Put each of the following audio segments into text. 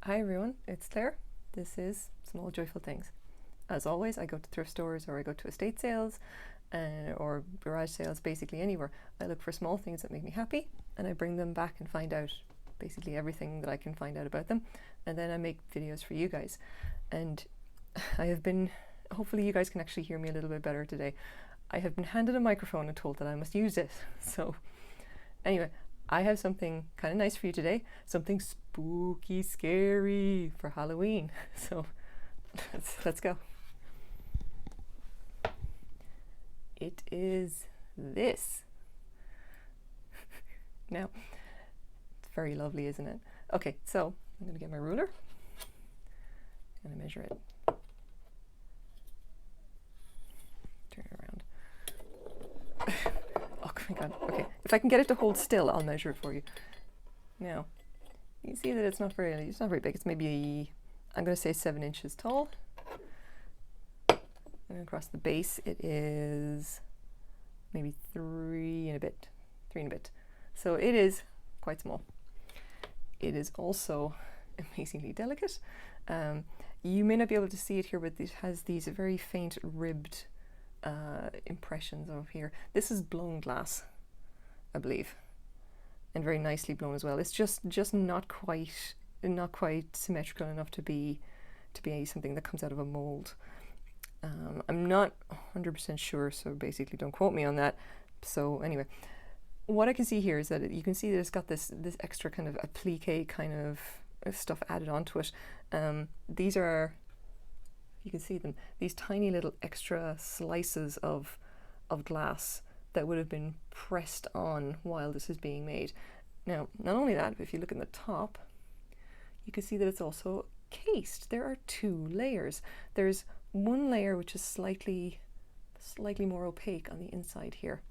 Hi everyone, it's Claire. This is Small Joyful Things. As always, I go to thrift stores or I go to estate sales or garage sales, basically anywhere. I look for small things that make me happy and I bring them back and find out basically everything that I can find out about them. And then I make videos for you guys. And hopefully you guys can actually hear me a little bit better today. I have been handed a microphone and told that I must use it. So anyway, I have something kind of nice for you today, something spooky, scary for Halloween. So let's go. It is this. Now, it's very lovely, isn't it? Okay, so I'm going to get my ruler and I measure it. Turn it around. Oh my god, okay. If I can get it to hold still, I'll measure it for you. Now, you can see that it's not very big. It's maybe, I'm going to say 7 inches tall. And across the base, it is maybe 3 and a bit. So it is quite small. It is also amazingly delicate. You may not be able to see it here, but it has these very faint ribbed impressions of here. This is blown glass, I believe, and very nicely blown as well. It's just not quite symmetrical enough to be something that comes out of a mold. I'm not 100% sure, so basically don't quote me on that. So anyway, what I can see here is that you can see that it's got this extra kind of applique kind of stuff added onto it. These are, you can see them, these tiny little extra slices of glass that would have been pressed on while this is being made. Now, not only that, but if you look at the top, you can see that it's also cased. There are 2 layers. There's one layer which is slightly more opaque on the inside here.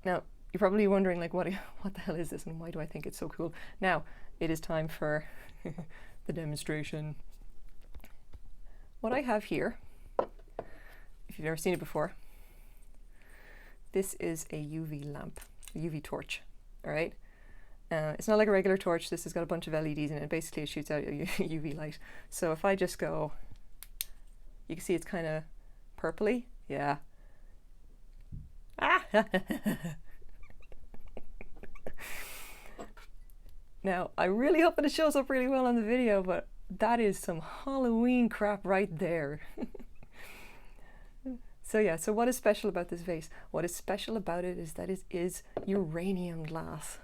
Now, you're probably wondering, like, what the hell is this and why do I think it's so cool? Now, it is time for the demonstration. What I have here, if you've never seen it before, this is a UV lamp, a UV torch, all right? It's not like a regular torch. This has got a bunch of LEDs in it. Basically, it shoots out UV light. So if I just go, you can see it's kind of purpley. Yeah. Ah! Now, I really hope that it shows up really well on the video, but that is some Halloween crap right there. So yeah, so what is special about this vase? What is special about it is that it is uranium glass.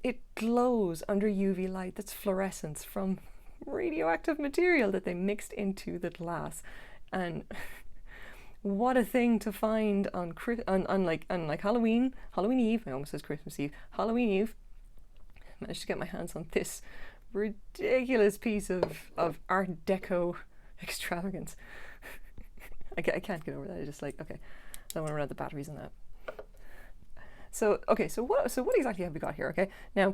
It glows under UV light. That's fluorescence from radioactive material that they mixed into the glass. And what a thing to find on Halloween Eve. I almost said Christmas Eve. Halloween Eve. I managed to get my hands on this ridiculous piece of Art Deco extravagance. I can't get over that. I just like, okay, I don't want to run out the batteries on that. So okay, so what exactly have we got here? Okay, now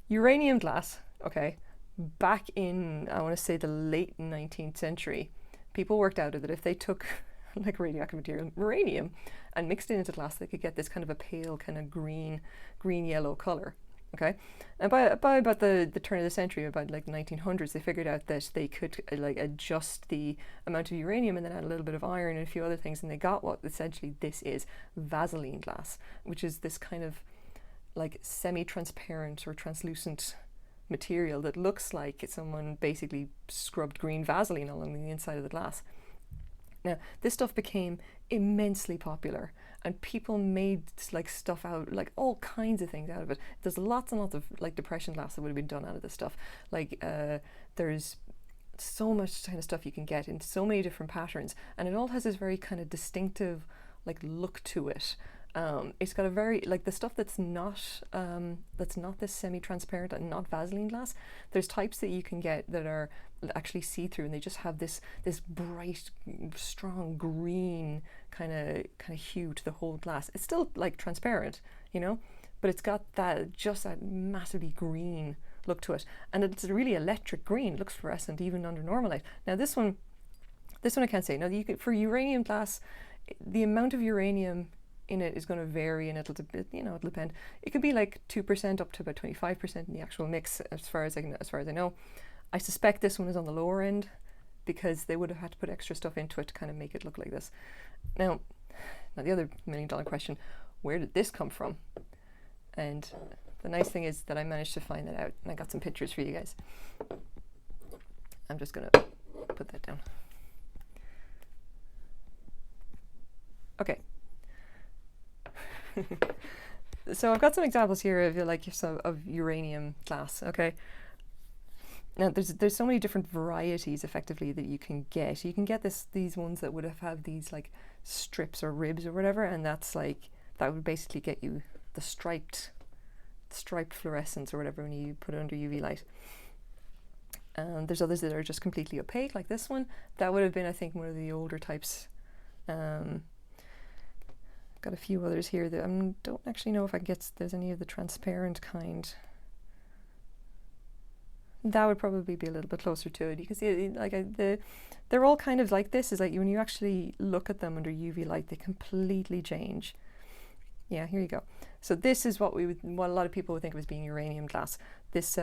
uranium glass. Okay, back in, I want to say, the late 19th century, people worked out that if they took like radioactive material, uranium, and mixed it into glass, they could get this kind of a pale kind of green yellow color. Okay, and by about the turn of the century, about like the 1900s, they figured out that they could like adjust the amount of uranium and then add a little bit of iron and a few other things, and they got what essentially this is, Vaseline glass, which is this kind of like semi-transparent or translucent material that looks like someone basically scrubbed green Vaseline along the inside of the glass. Now, this stuff became immensely popular, and people made like stuff out, like all kinds of things out of it. There's lots and lots of like depression glass that would have been done out of this stuff. Like there's so much kind of stuff you can get in so many different patterns, and it all has this very kind of distinctive like look to it. It's got a very, like the stuff that's not this semi-transparent and not Vaseline glass. There's types that you can get that are actually see-through, and they just have this bright, strong green kind of hue to the whole glass. It's still like transparent, you know, but it's got that massively green look to it, and it's a really electric green. It looks fluorescent even under normal light. Now this one I can't say. Now for uranium glass, the amount of uranium in it is going to vary, and it'll depend. It could be like 2% up to about 25% in the actual mix, as far as I know. I suspect this one is on the lower end because they would have had to put extra stuff into it to kind of make it look like this. Now the other $1 million question: where did this come from? And the nice thing is that I managed to find that out, and I got some pictures for you guys. I'm just going to put that down. Okay. So I've got some examples here of uranium glass. Okay. Now there's so many different varieties effectively that you can get. You can get these ones that would have these like strips or ribs or whatever, and that would basically get you the striped fluorescence or whatever when you put it under UV light. There's others that are just completely opaque, like this one. That would have been, I think, one of the older types. Got a few others here that I don't actually know if there's any of the transparent kind. That would probably be a little bit closer to it. You can see they're all kind of like this. Is like when you actually look at them under UV light, they completely change. Yeah, here you go. So this is what a lot of people would think of as being uranium glass. This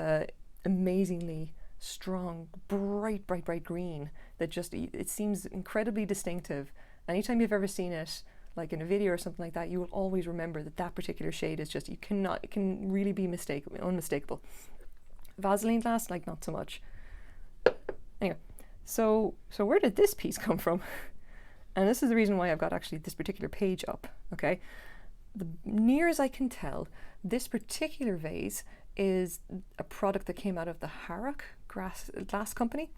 amazingly strong, bright green that it seems incredibly distinctive. Anytime you've ever seen it, like in a video or something like that, you will always remember that particular shade is just, it can really be unmistakable. Vaseline glass, like, not so much. Anyway, so where did this piece come from? And this is the reason why I've got actually this particular page up, okay? Near as I can tell, this particular vase is a product that came out of the Harrock glass company.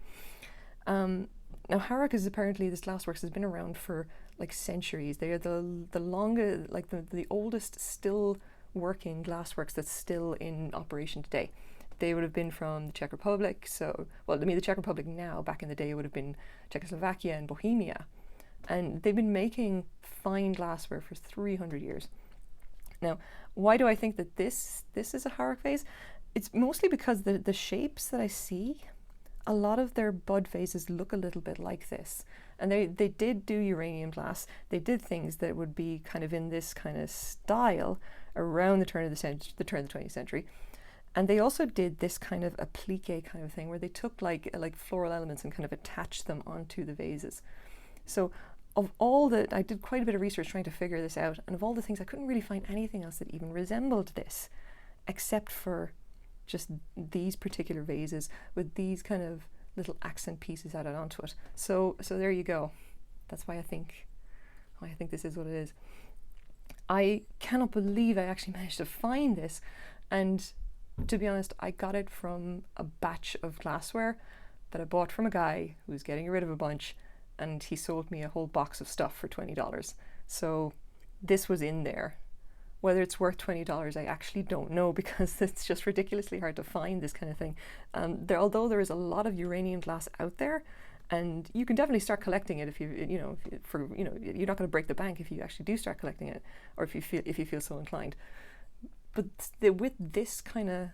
Now Harrock is apparently, this glassworks has been around for like centuries. They are the longest, like the oldest still working glassworks that's still in operation today. They would have been from the Czech Republic. The Czech Republic now, back in the day, would have been Czechoslovakia and Bohemia. And they've been making fine glassware for 300 years. Now, why do I think that this is a Harrock vase? It's mostly because the shapes that I see, a lot of their bud vases look a little bit like this. And they did do uranium glass. They did things that would be kind of in this kind of style around the turn of the 20th century. And they also did this kind of applique kind of thing where they took like floral elements and kind of attached them onto the vases. So I did quite a bit of research trying to figure this out, and of all the things, I couldn't really find anything else that even resembled this, except for just these particular vases with these kind of little accent pieces added onto it. So there you go. That's why I think this is what it is. I cannot believe I actually managed to find this, and to be honest, I got it from a batch of glassware that I bought from a guy who was getting rid of a bunch, and he sold me a whole box of stuff for $20. So this was in there. Whether it's worth $20, I actually don't know, because it's just ridiculously hard to find this kind of thing. Although there is a lot of uranium glass out there, and you can definitely start collecting it if you're not going to break the bank if you actually do start collecting it, or if you feel so inclined. But with this kind of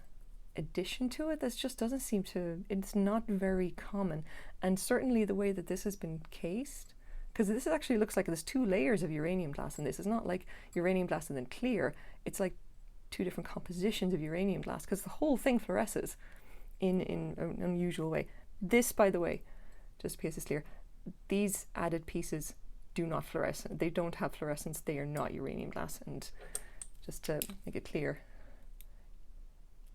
addition to it, this just doesn't seem to, it's not very common. And certainly the way that this has been cased, because this actually looks like there's 2 layers of uranium glass, and this is not like uranium glass and then clear. It's like 2 different compositions of uranium glass, because the whole thing fluoresces in an unusual way. This, by the way, just because it's clear, these added pieces do not fluoresce. They don't have fluorescence. They are not uranium glass. And just to make it clear,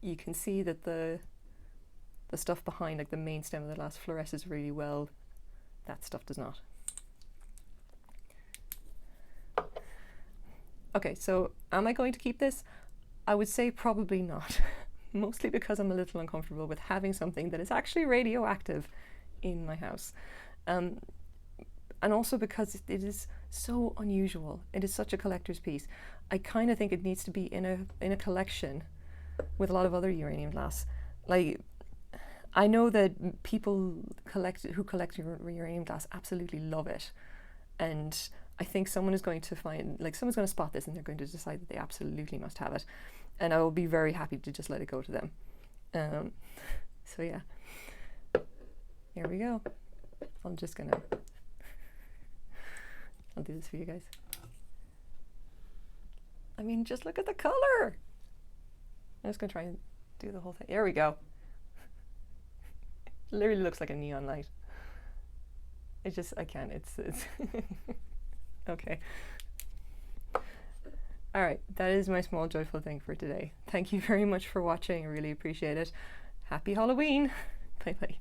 you can see that the stuff behind, like the main stem of the glass, fluoresces really well. That stuff does not. Okay, so am I going to keep this? I would say probably not. Mostly because I'm a little uncomfortable with having something that is actually radioactive in my house. And also because it is so unusual. It is such a collector's piece. I kind of think it needs to be in a collection with a lot of other uranium glass. Like, I know that people who collect uranium glass absolutely love it, and I think someone's going to spot this and they're going to decide that they absolutely must have it, and I will be very happy to just let it go to them. So yeah, here we go. I'll do this for you guys. I mean, just look at the color. I'm just gonna try and do the whole thing. There we go. It literally looks like a neon light. It just, I can't, it's okay. All right, that is my small joyful thing for today. Thank you very much for watching. I really appreciate it. Happy Halloween. Bye bye.